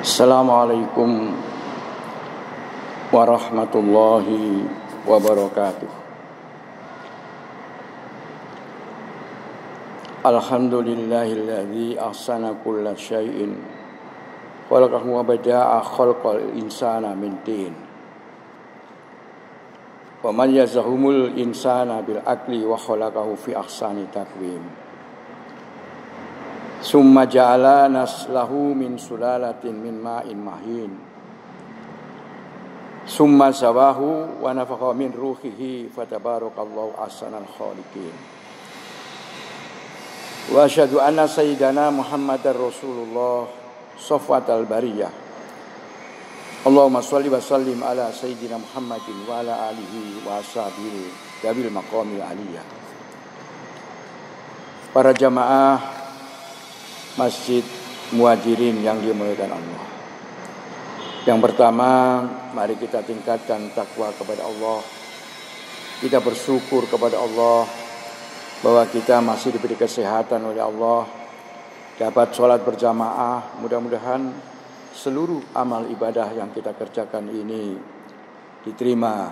Assalamualaikum warahmatullahi wabarakatuh. Alhamdulillahilladzi ahsana kulla syai'in khalaqahu wa bada'a khalqal insana min tin. Wa man yazahumul insana bil akli wa khalaqahu fi ahsani taqwim. Summa ja'ala naslahu min sulalatin min ma'in mahin. Summa sawahu wa nafakha min ruhihi fatabarakallahu ahsanal khaliqin. Wa asyhadu anna sayyidana Muhammadar Rasulullah safwatal bariyah. Allahumma shalli wa sallim ala sayyidina Muhammadin wa ala alihi wa ashabihi dabil maqamil aliyah. Para jamaah Masjid Muhajirin yang dimuliakan Allah. Yang pertama, mari kita tingkatkan takwa kepada Allah. Kita bersyukur kepada Allah bahwa kita masih diberi kesehatan oleh Allah, dapat sholat berjamaah. Mudah-mudahan seluruh amal ibadah yang kita kerjakan ini diterima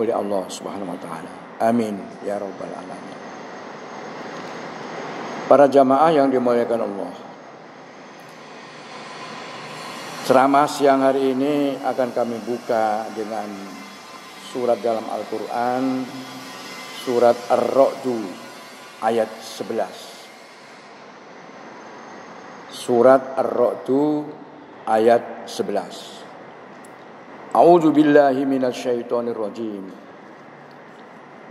oleh Allah Subhanahu wa taala. Amin ya rabbal alamin. Para jamaah yang dimuliakan Allah, ceramah siang hari ini akan kami buka dengan surat dalam Al-Quran, surat Ar-Ra'd ayat 11. Surat Ar-Ra'd ayat 11. A'udzu billahi minasyaitonir rajim.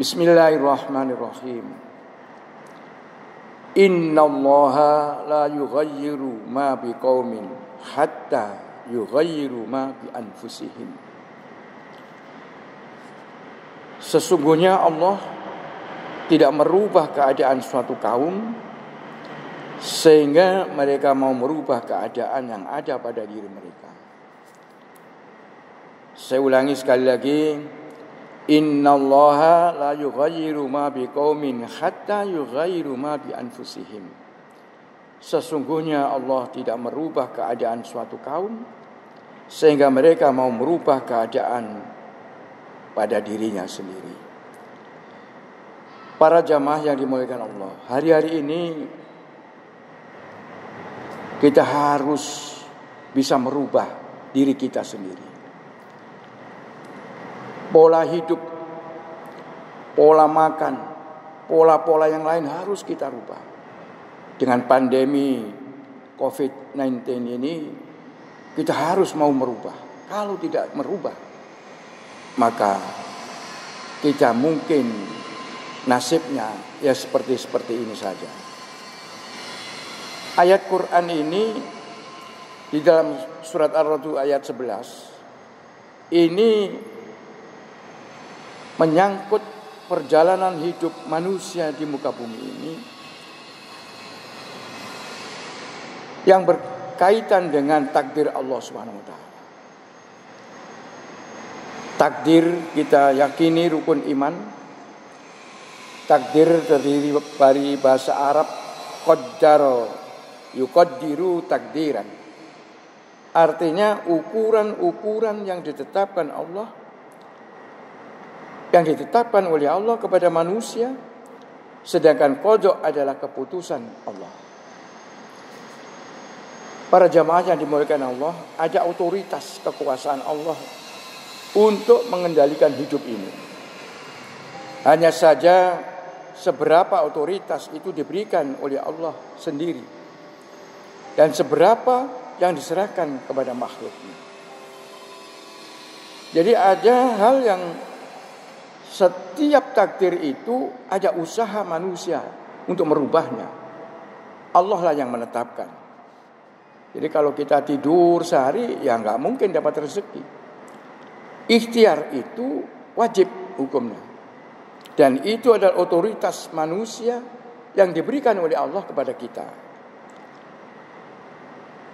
Bismillahirrahmanirrahim. Innallaha la yughayyiru ma biqaumin hatta yughayyiru ma bi anfusihim. Sesungguhnya Allah tidak merubah keadaan suatu kaum sehingga mereka mau merubah keadaan yang ada pada diri mereka. Saya ulangi sekali lagi. Innallaha la yughayyiru ma biqaumin hatta yughayyiru ma bi anfusihim. Sesungguhnya Allah tidak merubah keadaan suatu kaum sehingga mereka mau merubah keadaan pada dirinya sendiri. Para jamaah yang dimuliakan Allah, hari-hari ini kita harus bisa merubah diri kita sendiri. Pola hidup, pola makan, pola-pola yang lain harus kita rubah. Dengan pandemi COVID-19 ini, kita harus mau merubah. Kalau tidak merubah, maka kita mungkin nasibnya ya seperti ini saja. Ayat Quran ini di dalam surat Ar-Ra'd ayat 11 ini menyangkut perjalanan hidup manusia di muka bumi ini yang berkaitan dengan takdir Allah Subhanahu wa taala. Takdir kita yakini rukun iman. Takdir terdiri dari bahasa Arab qaddara yuqaddiru takdiran. Artinya ukuran-ukuran yang ditetapkan Allah, yang ditetapkan oleh Allah kepada manusia, sedangkan qada adalah keputusan Allah. Para jamaah yang dimuliakan Allah, ada otoritas kekuasaan Allah untuk mengendalikan hidup ini. Hanya saja seberapa otoritas itu diberikan oleh Allah sendiri dan seberapa yang diserahkan kepada makhluknya. Jadi ada hal yang setiap takdir itu ada usaha manusia untuk merubahnya. Allah lah yang menetapkan. Jadi kalau kita tidur sehari, ya nggak mungkin dapat rezeki. Ikhtiar itu wajib hukumnya. Dan itu adalah otoritas manusia yang diberikan oleh Allah kepada kita.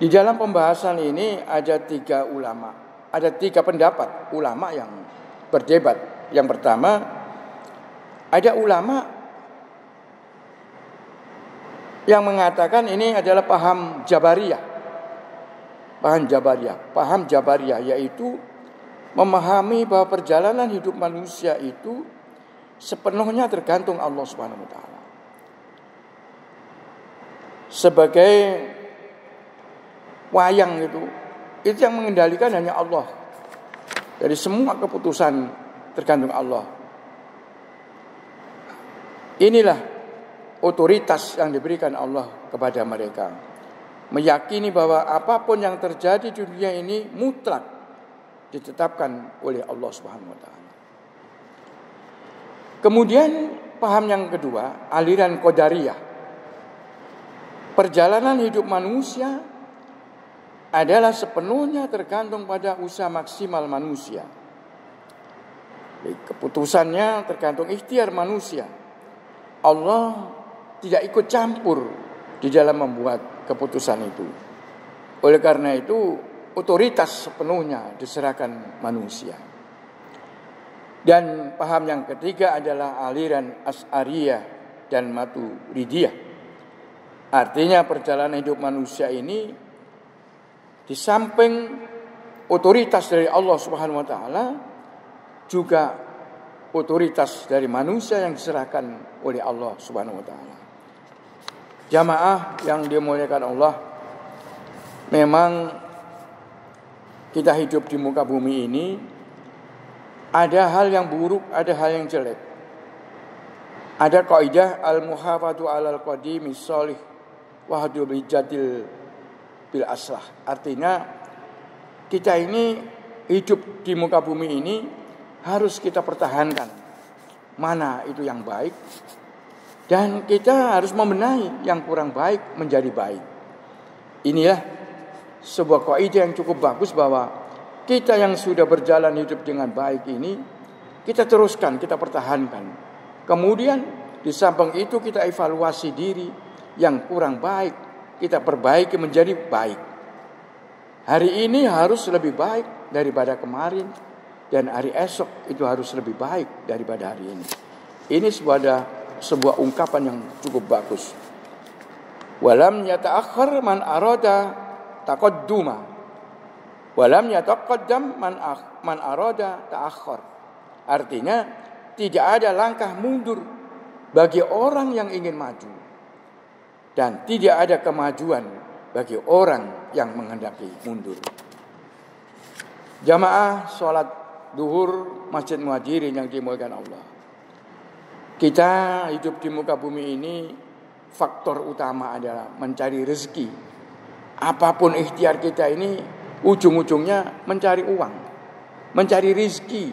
Di dalam pembahasan ini ada 3 ulama. Ada 3 pendapat ulama yang berdebat. Yang pertama, ada ulama yang mengatakan ini adalah paham Jabariyah. Paham Jabariyah yaitu memahami bahwa perjalanan hidup manusia itu sepenuhnya tergantung Allah Subhanahu wa taala. Sebagai wayang itu yang mengendalikan hanya Allah. Dari semua keputusan tergantung Allah. Inilah otoritas yang diberikan Allah kepada mereka. Meyakini bahwa apapun yang terjadi di dunia ini mutlak ditetapkan oleh Allah Subhanahu wa taala. Kemudian paham yang kedua, aliran Qadariyah. Perjalanan hidup manusia adalah sepenuhnya tergantung pada usaha maksimal manusia. Keputusannya tergantung ikhtiar manusia. Allah tidak ikut campur di dalam membuat keputusan itu. Oleh karena itu, otoritas sepenuhnya diserahkan manusia. Dan paham yang ketiga adalah aliran Asy'ariyah dan Maturidiyah. Artinya perjalanan hidup manusia ini di samping otoritas dari Allah Subhanahu wa taala juga otoritas dari manusia yang diserahkan oleh Allah Subhanahu wa taala. Jamaah yang dimuliakan Allah, memang kita hidup di muka bumi ini ada hal yang buruk, ada hal yang jelek. Ada kaidah al-muhafatu 'alal qadimi shalih wa hadu bijadil bil aslah. Artinya kita ini hidup di muka bumi ini harus kita pertahankan mana itu yang baik, dan kita harus membenahi yang kurang baik menjadi baik. Inilah sebuah kaidah yang cukup bagus bahwa kita yang sudah berjalan hidup dengan baik ini kita teruskan, kita pertahankan. Kemudian di samping itu kita evaluasi diri yang kurang baik, kita perbaiki menjadi baik. Hari ini harus lebih baik daripada kemarin, dan hari esok itu harus lebih baik daripada hari ini. Ini sebuah ungkapan yang cukup bagus. Walam yata'akhkhar man arada taqadduma, walam yataqaddam man arada ta'akhkhar. Artinya tidak ada langkah mundur bagi orang yang ingin maju, dan tidak ada kemajuan bagi orang yang menghendaki mundur. Jamaah salat duhur Masjid Muhajirin yang dimuliakan Allah. Kita hidup di muka bumi ini, faktor utama adalah mencari rezeki. Apapun ikhtiar kita ini ujung-ujungnya mencari uang, mencari rezeki.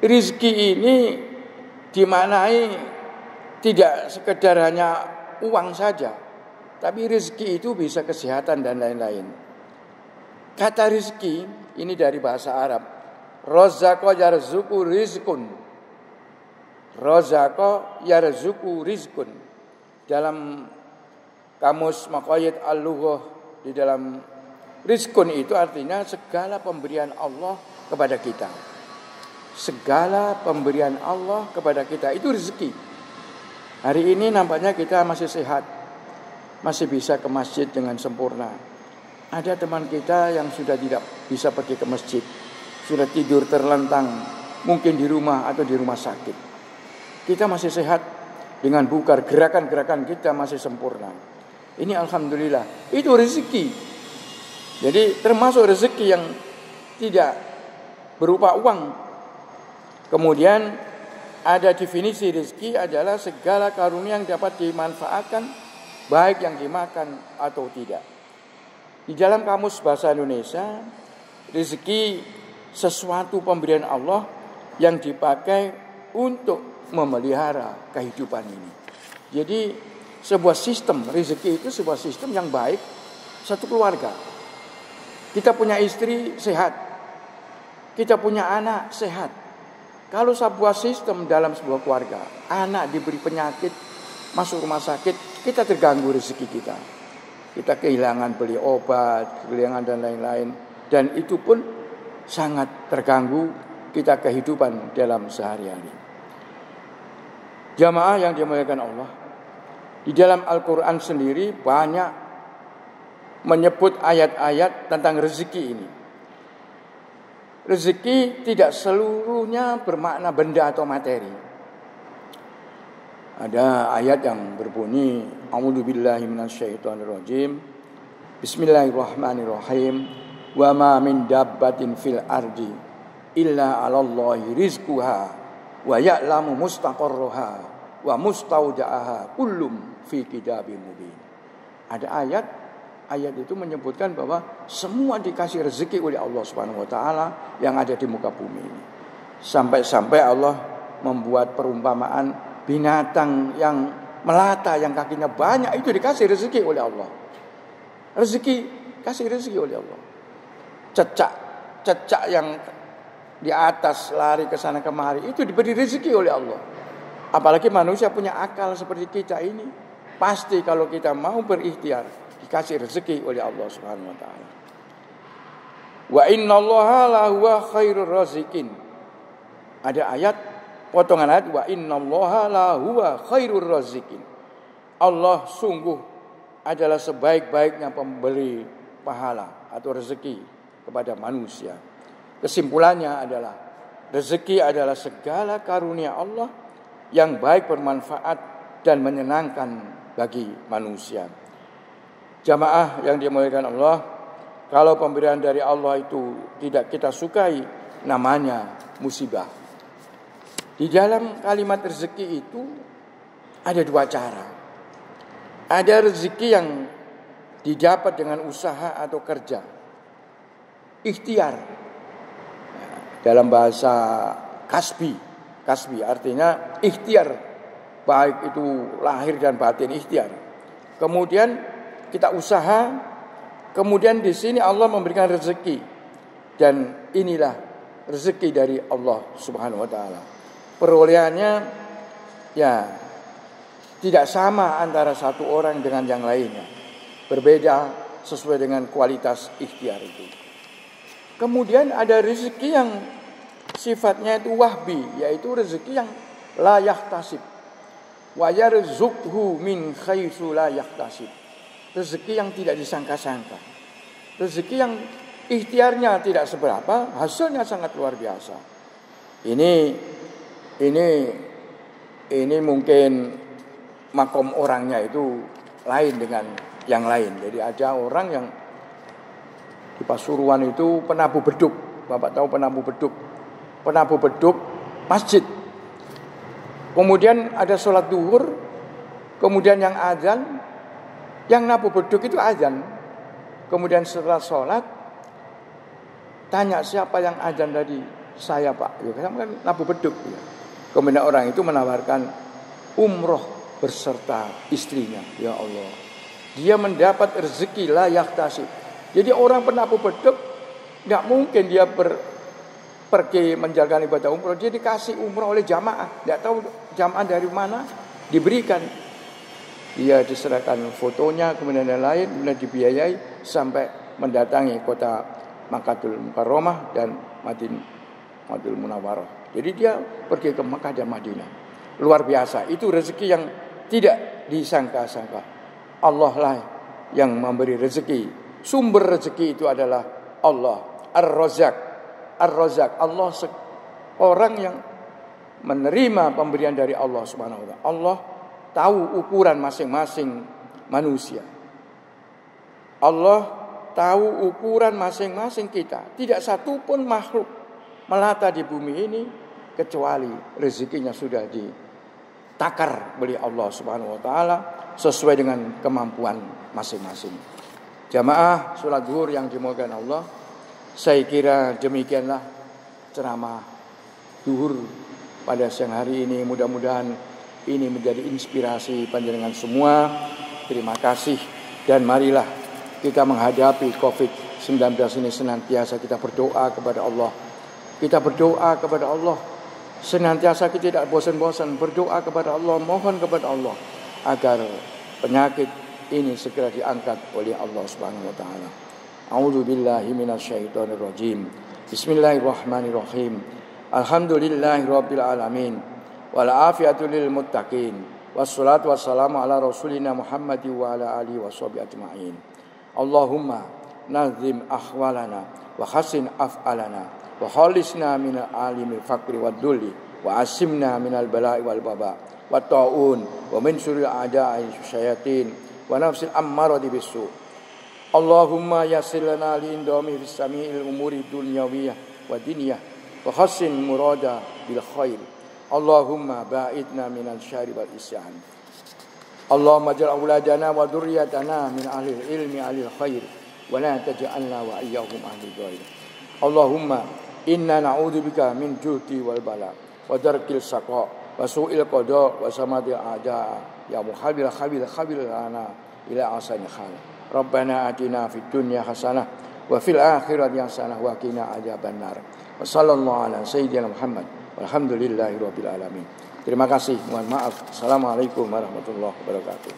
Rezeki ini dimaknai tidak sekedar hanya uang saja, tapi rezeki itu bisa kesehatan dan lain-lain. Kata rezeki ini dari bahasa Arab, razaqo yarzuqu rizqun. Razaqo yarzuqu rizqun. Dalam kamus Maqayid al-Lughah, di dalam rizqun itu artinya segala pemberian Allah kepada kita. Segala pemberian Allah kepada kita itu rezeki. Hari ini nampaknya kita masih sehat, masih bisa ke masjid dengan sempurna. Ada teman kita yang sudah tidak bisa pergi ke masjid, sudah tidur terlentang, mungkin di rumah atau di rumah sakit. Kita masih sehat dengan bugar, gerakan-gerakan kita masih sempurna. Ini alhamdulillah, itu rezeki. Jadi termasuk rezeki yang tidak berupa uang. Kemudian ada definisi rezeki adalah segala karunia yang dapat dimanfaatkan, baik yang dimakan atau tidak. Di dalam kamus bahasa Indonesia, rezeki sesuatu pemberian Allah yang dipakai untuk memelihara kehidupan ini. Jadi sebuah sistem rezeki itu sebuah sistem yang baik. Satu keluarga, kita punya istri sehat, kita punya anak sehat. Kalau sebuah sistem dalam sebuah keluarga, anak diberi penyakit, masuk rumah sakit, kita terganggu rezeki kita. Kita kehilangan beli obat, kehilangan dan lain-lain. Dan itu pun sangat terganggu kita kehidupan dalam sehari-hari. Jamaah yang dimuliakan Allah, di dalam Al-Quran sendiri banyak menyebut ayat-ayat tentang rezeki ini. Rezeki tidak seluruhnya bermakna benda atau materi. Ada ayat yang berbunyi, A'udzubillahi minasyaitonirrajim. Bismillahirrahmanirrahim. Wa ma min dabbatin fil ardi illa 'alallahi rizquha wa ya'lamu mustaqarraha wa mustaudaha kullum fi kitabim mubin. Ada ayat itu menyebutkan bahwa semua dikasih rezeki oleh Allah Subhanahu wa taala yang ada di muka bumi ini. Sampai-sampai Allah membuat perumpamaan binatang yang melata, yang kakinya banyak, itu dikasih rezeki oleh Allah. Kasih rezeki oleh Allah. Cecak yang di atas lari ke sana kemari, itu diberi rezeki oleh Allah. Apalagi manusia punya akal seperti kita ini, pasti kalau kita mau berikhtiar dikasih rezeki oleh Allah Subhanahu wa taala. Wa innallaha lahuwa khairur raziqin. Ada ayat, potongan ayat, wa innallaha lahuwa khairur raziqin. Allah sungguh adalah sebaik-baiknya pemberi pahala atau rezeki kepada manusia. Kesimpulannya adalah rezeki adalah segala karunia Allah yang baik, bermanfaat dan menyenangkan bagi manusia. Jamaah yang dimuliakan Allah, kalau pemberian dari Allah itu tidak kita sukai, namanya musibah. Di dalam kalimat rezeki itu ada dua cara. Ada rezeki yang didapat dengan usaha atau kerja, ikhtiar. Dalam bahasa kasbi artinya ikhtiar, baik itu lahir dan batin, ikhtiar. Kemudian kita usaha, kemudian di sini Allah memberikan rezeki, dan inilah rezeki dari Allah Subhanahu wa taala. Perolehannya ya tidak sama antara satu orang dengan yang lainnya, berbeda sesuai dengan kualitas ikhtiar itu. Kemudian ada rezeki yang sifatnya itu wahbi, yaitu rezeki yang la yahtasib. Wa yarzuqhu min haitsu la yahtasib. Rezeki yang tidak disangka-sangka. Rezeki yang ikhtiarnya tidak seberapa, hasilnya sangat luar biasa. Ini mungkin makom orangnya itu lain dengan yang lain. Jadi ada orang yang di Pasuruan itu penabuh beduk. Bapak tahu penabuh beduk? Penabuh beduk masjid. Kemudian ada sholat duhur, kemudian yang azan, yang nabuh beduk itu azan. Kemudian setelah sholat, tanya siapa yang azan tadi? Saya Pak. Ya kan nabuh beduk. Ya. Kemudian orang itu menawarkan umroh berserta istrinya. Ya Allah, dia mendapat rezeki la yahtasib. Jadi orang penabuh beduk tidak mungkin dia pergi menjalankan ibadah umroh. Dia dikasih umroh oleh jamaah. Tidak tahu jamaah dari mana diberikan. Dia diserahkan fotonya, kemudian yang lain, kemudian dibiayai sampai mendatangi kota Makkahul Mukarramah dan Madinatul Munawwarah. Jadi dia pergi ke Makkah dan Madinah. Luar biasa. Itu rezeki yang tidak disangka-sangka. Allah lah yang memberi rezeki. Sumber rezeki itu adalah Allah. Ar-Razzaq. Allah orang yang menerima pemberian dari Allah Subhanahu wa taala. Allah tahu ukuran masing-masing manusia. Allah tahu ukuran masing-masing kita. Tidak satu pun makhluk melata di bumi ini kecuali rezekinya sudah ditakar oleh Allah Subhanahu wa taala sesuai dengan kemampuan masing-masing. Jamaah salat zuhur yang dimuliakan Allah, saya kira demikianlah ceramah zuhur pada siang hari ini. Mudah-mudahan ini menjadi inspirasi panjenengan semua. Terima kasih, dan marilah kita menghadapi COVID-19 ini senantiasa kita berdoa kepada Allah. Kita berdoa kepada Allah. Senantiasa kita tidak bosan-bosan berdoa kepada Allah, mohon kepada Allah agar penyakit ini segera diangkat oleh Allah Subhanahu wa taala. A'udzu billahi minasyaitonir rajim. Bismillahirrahmanirrahim. Alhamdulillahirabbil alamin. Wal afiyatu lil muttaqin. Wassalatu wassalamu ala rasulina Muhammadi wa ala alihi washabihi ajmain. Allahumma nazim ahwalana wa hasin af'alana wa khalisna minal alimi faqri wad dulli wa asimna minal bala'i wal baba wa ta'un wa min syurril a'da'i syayatin wa nafsil ammarati bisu. Allahumma yassir lana li-indomi fis sami'il umuri dunyawiyah wa diniyah wa khassin murada bil khair. Allahumma ba'idna minal syarri wal isyan. Allahumma ja'al auladana wa dzurriyyatana min ahli ilmi ahli khair wa la taj'alna wa iyyahum ahli dhair. Allahumma inna na'udzubika min juhdi wal bala wa darkil saqa wa su'il qada wa samadil a'da ya muhabil khabil lana ila asani khal. Rabbana atina fid dunya hasanah wa fil akhirati hasanah wa qina adzabannar. Wa sallallahu ala sayyidina Muhammad walhamdulillahi rabbil alamin. Terima kasih, mohon maaf. Assalamualaikum warahmatullahi wabarakatuh.